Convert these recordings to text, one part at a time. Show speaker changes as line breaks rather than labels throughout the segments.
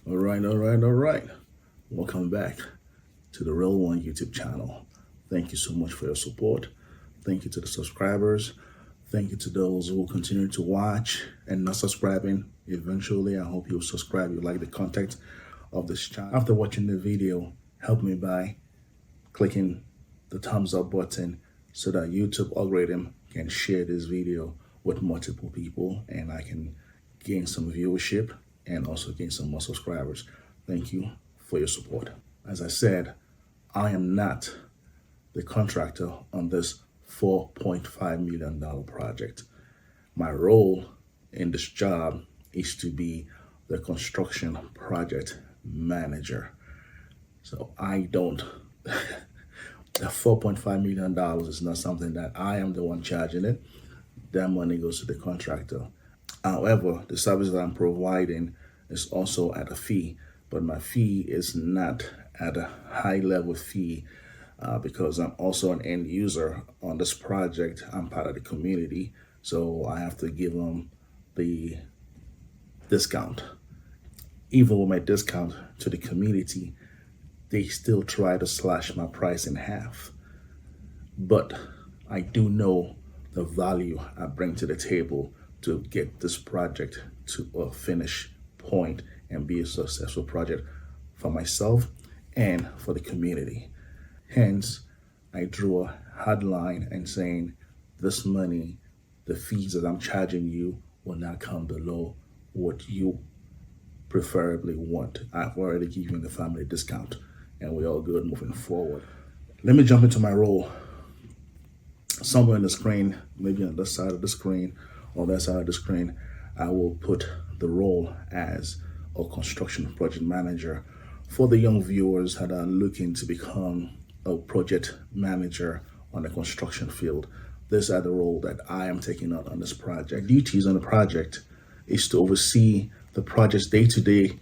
All right. Welcome back to the Reolink YouTube channel. Thank you so much for your support. Thank you to the subscribers. Thank you to those who will continue to watch and not subscribing. Eventually, I hope you'll subscribe. You like the content of this channel. After watching the video, help me by clicking the thumbs up button so that YouTube algorithm can share this video with multiple people and I can gain some viewership and also gain some more subscribers. Thank you for your support. As I said, I am not the contractor on this $4.5 million project. My role in this job is to be the construction project manager. So I don't, the $4.5 million is not something that I am the one charging it. That money goes to the contractor. However, the service that I'm providing is also at a fee, but my fee is not at a high level fee because I'm also an end user on this project. I'm part of the community, so I have to give them the discount. Even with my discount to the community, they still try to slash my price in half. But I do know the value I bring to the table to get this project to a finish point and be a successful project for myself and for the community. Hence, I drew a hard line and saying this money, the fees that I'm charging you will not come below what you preferably want. I've already given the family a discount and we're all good moving forward. Let me jump into my role. Somewhere in the screen, maybe on this side of the screen or that side of the screen, I will put the role as a construction project manager. For the young viewers that are looking to become a project manager on the construction field, these are the role that I am taking on this project. Duties on the project is to oversee the project's day-to-day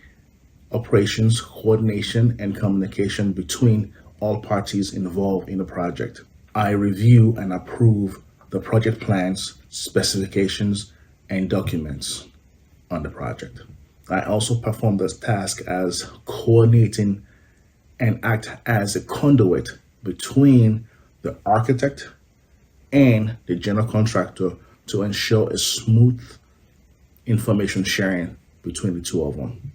operations, coordination, and communication between all parties involved in the project. I review and approve the project plans, specifications, and documents on the project. I also perform this task as coordinating and act as a conduit between the architect and the general contractor to ensure a smooth information sharing between the two of them.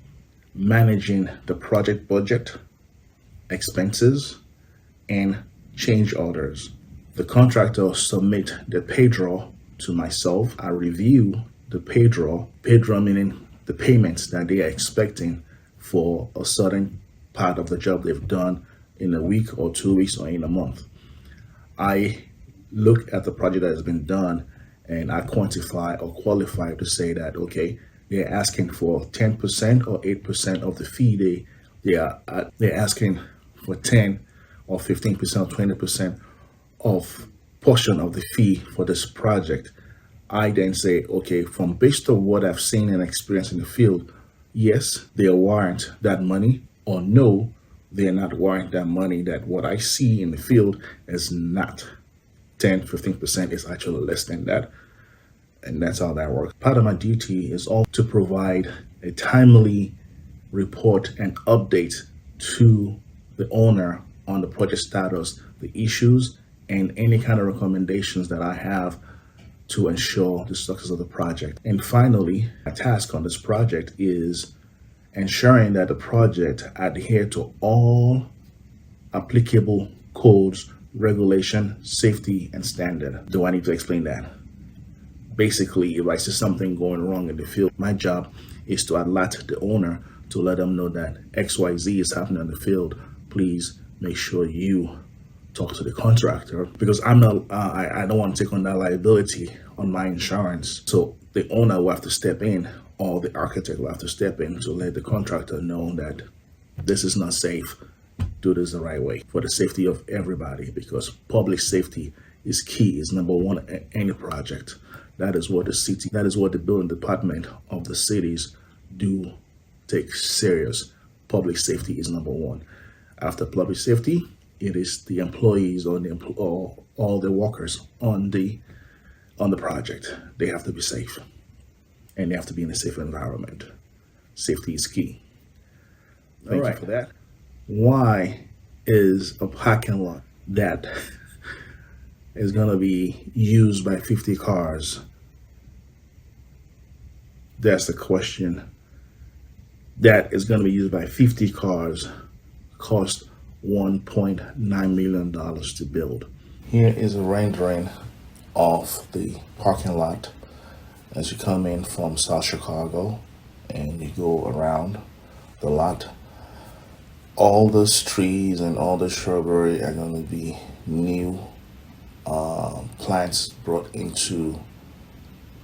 Managing the project budget, expenses, and change orders. The contractor submit the pay draw to myself. I review the pay draw meaning the payments that they are expecting for a certain part of the job they've done in a week or 2 weeks or in a month. I look at the project that has been done and I quantify or qualify to say that, okay, they're asking for 10% or 8% of the fee. They're asking for 10 or 15% or 20% of portion of the fee for this project. I then say, okay, from based on what I've seen and experienced in the field, yes, they warrant that money, or no, they're not warrant that money. That what I see in the field is not 10, 15%, is actually less than that. And that's how that works. Part of my duty is also to provide a timely report and update to the owner on the project status, the issues, and any kind of recommendations that I have to ensure the success of the project. And finally, a task on this project is ensuring that the project adhere to all applicable codes, regulation, safety, and standard. Do I need to explain that? Basically, if I see something going wrong in the field, my job is to alert the owner to let them know that XYZ is happening in the field. Please make sure you talk to the contractor, because I'm not, I don't want to take on that liability on my insurance. So the owner will have to step in, or the architect will have to step in to let the contractor know that this is not safe. Do this the right way for the safety of everybody, because public safety is key, is number one at any project. That is what the building department of the cities do take serious. Public safety is number one. After public safety, it is the employees or all the workers on the project. They have to be safe, and they have to be in a safe environment. Safety is key. Thank you for that. Why is a parking lot that is going to be used by 50 cars? That's the question. That is going to be used by 50 cars, cost $1.9 million to build. Here is a rendering of the parking lot as you come in from South Chicago and you go around the lot. All those trees and all the shrubbery are going to be new plants brought into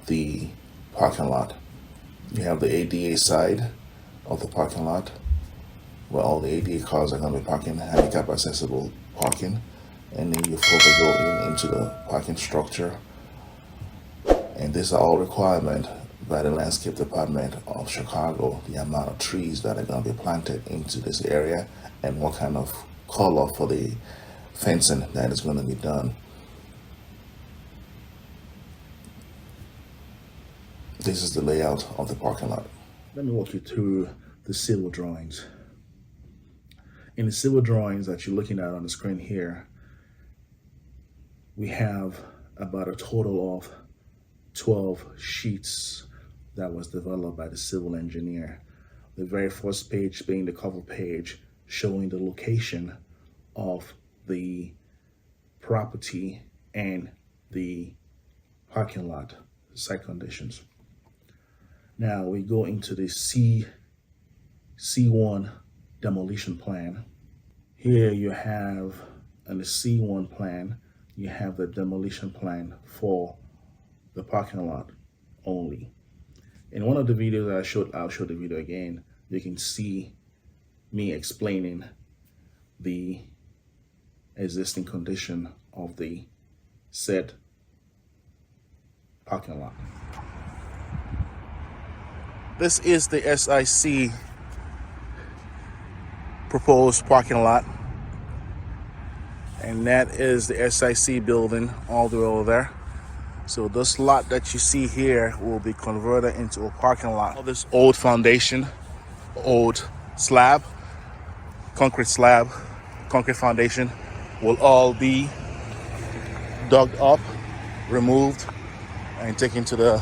the parking lot. You have the ADA side of the parking lot where all the ADA cars are going to be parking, handicap accessible parking, and then you further go into the parking structure. And these are all requirements by the landscape department of Chicago, the amount of trees that are going to be planted into this area and what kind of color for the fencing that is going to be done. This is the layout of the parking lot. Let me walk you through the civil drawings. In the civil drawings that you're looking at on the screen here, we have about a total of 12 sheets that was developed by the civil engineer. The very first page being the cover page showing the location of the property and the parking lot site conditions. Now we go into the C1 demolition plan. Here you have on the C1 plan, you have the demolition plan for the parking lot only. In one of the videos that I'll show the video again, you can see me explaining the existing condition of the said parking lot. This is the SIC proposed parking lot, and that is the SIC building all the way over there. So this lot that you see here will be converted into a parking lot. All this old foundation, old slab, concrete foundation will all be dug up, removed, and taken to the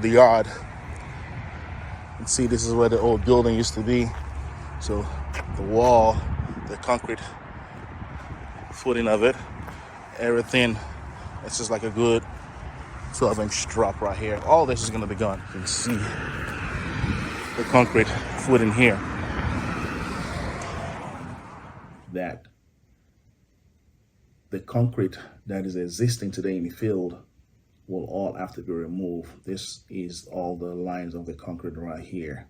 yard. And see, this is where the old building used to be. So the wall, the concrete footing of it, everything, it's just like a good 12-inch drop right here. All this is going to be gone. You can see the concrete footing here. That the concrete that is existing today in the field will all have to be removed. This is all the lines of the concrete right here.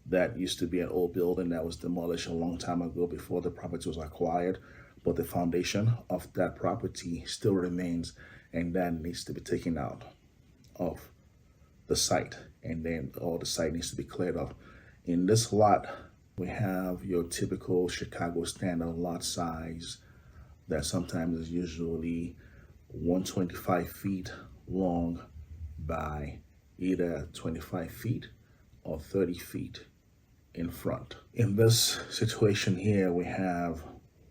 That used to be an old building that was demolished a long time ago before the property was acquired, but the foundation of that property still remains, and that needs to be taken out of the site, and then all the site needs to be cleared off. In this lot, we have your typical Chicago standard lot size that sometimes is usually 125 feet long by either 25 feet or 30 feet in front. In this situation here, we have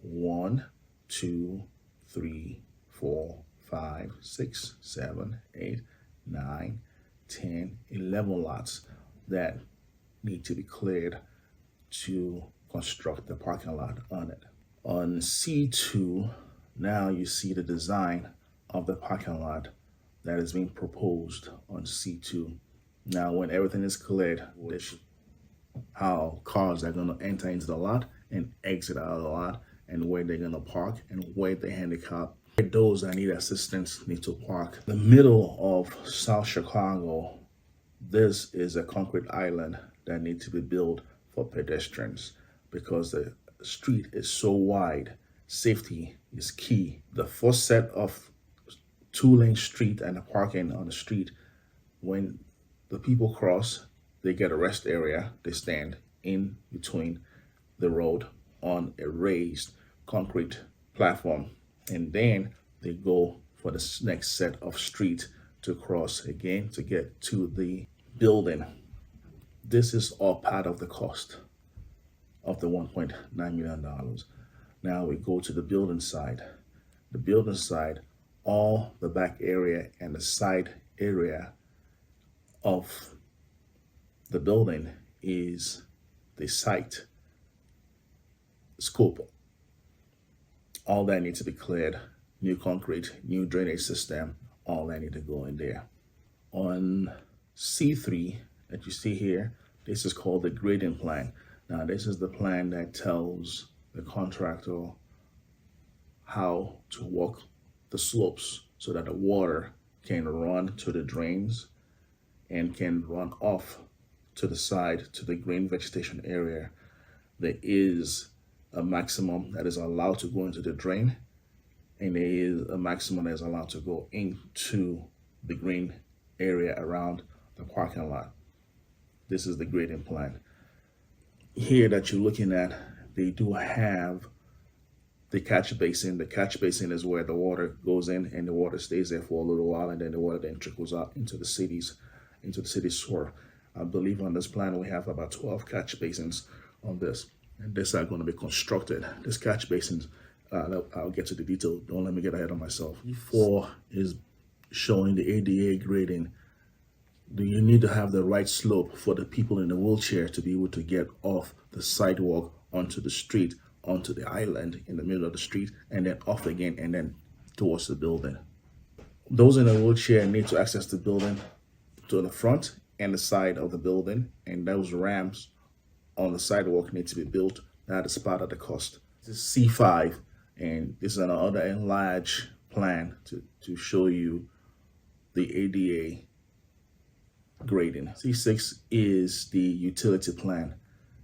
1, 2, 3, 4, 5, 6, 7, 8, 9, 10, 11 lots that need to be cleared to construct the parking lot on it. On C2, now you see the design of the parking lot that is being proposed on C2. Now, when everything is cleared, which how cars are going to enter into the lot and exit out of the lot, and where they're going to park and where the handicap, those that need assistance need to park. The middle of South Chicago, this is a concrete island that needs to be built for pedestrians because the street is so wide. Safety is key. The first set of 2-lane street and the parking on the street, when the people cross, they get a rest area. They stand in between the road on a raised concrete platform, and then they go for the next set of street to cross again to get to the building This is all part of the cost of the $1.9 million. Now we go to the building side. The building side, all the back area and the side area of the building is the site scope. All that needs to be cleared, new concrete, new drainage system, all that need to go in there. On C3 that you see here, this is called the grading plan. Now this is the plan that tells the contractor how to walk the slopes so that the water can run to the drains and can run off to the side to the green vegetation area. There is a maximum that is allowed to go into the drain, and there is a maximum that is allowed to go into the green area around the parking lot. This is the grading plan. Here that you're looking at, they do have the catch basin. The catch basin is where the water goes in and the water stays there for a little while, and then the water then trickles out into the city sewer. I believe on this plan we have about 12 catch basins on this, and these are going to be constructed. This catch basins, I'll get to the detail. Don't let me get ahead of myself. E4 is showing the ADA grading. Do you need to have the right slope for the people in the wheelchair to be able to get off the sidewalk onto the street, onto the island in the middle of the street, and then off again, and then towards the building? Those in a wheelchair need to access the building to the front and the side of the building, and those ramps on the sidewalk need to be built. That is part of the cost. This is C5, and this is another enlarged plan to show you the ADA grading. C6 is the utility plan.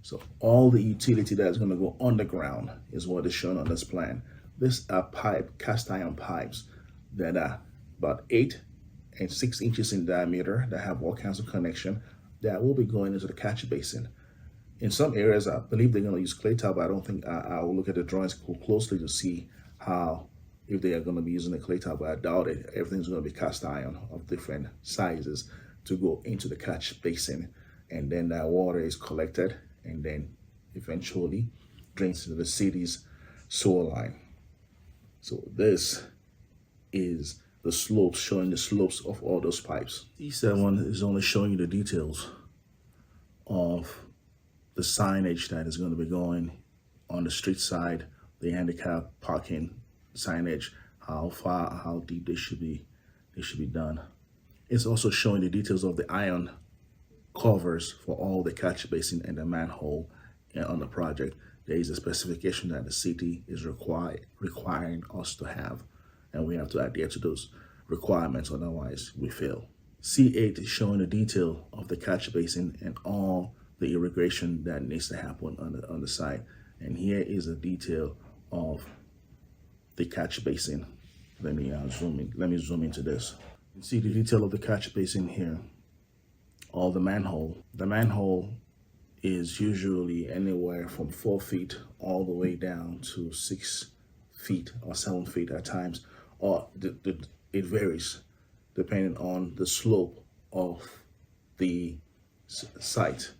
So all the utility that is going to go underground is what is shown on this plan. These are cast iron pipes that are about 8 and 6 inches in diameter that have all kinds of connection that will be going into the catch basin. In some areas, I believe they're going to use clay tile, but I don't think I will look at the drawings closely to see if they are going to be using the clay tile, but I doubt it. Everything's going to be cast iron of different sizes to go into the catch basin, and then that water is collected and then eventually drains into the city's sewer line. So this is the slopes, showing the slopes of all those pipes. C7 is only showing you the details of the signage that is going to be going on the street side, the handicap parking signage, how far, how deep they should be done. It's also showing the details of the iron covers for all the catch basin and the manhole on the project. There is a specification that the city is requiring us to have, and we have to adhere to those requirements, otherwise we fail. C8 is showing the detail of the catch basin and all the irrigation that needs to happen on the site. And here is a detail of the catch basin. Let me zoom into this. You see the detail of the catch basin here. All the manhole. The manhole is usually anywhere from 4 feet all the way down to 6 feet or 7 feet at times, or it varies depending on the slope of the site,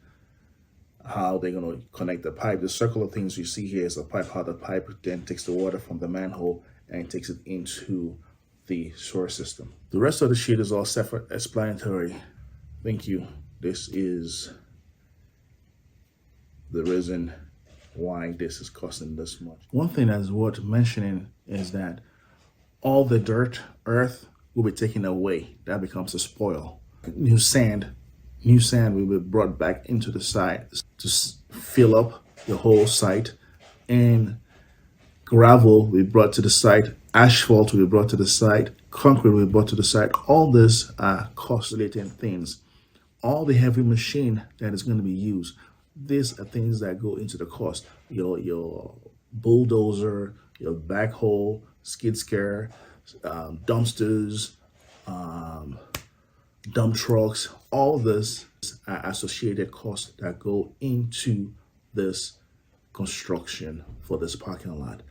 how they're going to connect the pipe. The circular things you see here is a pipe, how the pipe then takes the water from the manhole and takes it into the sewer system. The rest of the sheet is all self-explanatory. Thank you. This is the reason why this is costing this much. One thing that's worth mentioning is that all the dirt, earth will be taken away. That becomes a spoil. New sand will be brought back into the site to fill up the whole site, and gravel will be brought to the site, asphalt will be brought to the site, concrete will be brought to the site. All this are cost-related things. All the heavy machine that is going to be used, these are things that go into the cost. Your bulldozer, your backhoe, skid steer, dumpsters, dump trucks, all this are associated costs that go into this construction for this parking lot.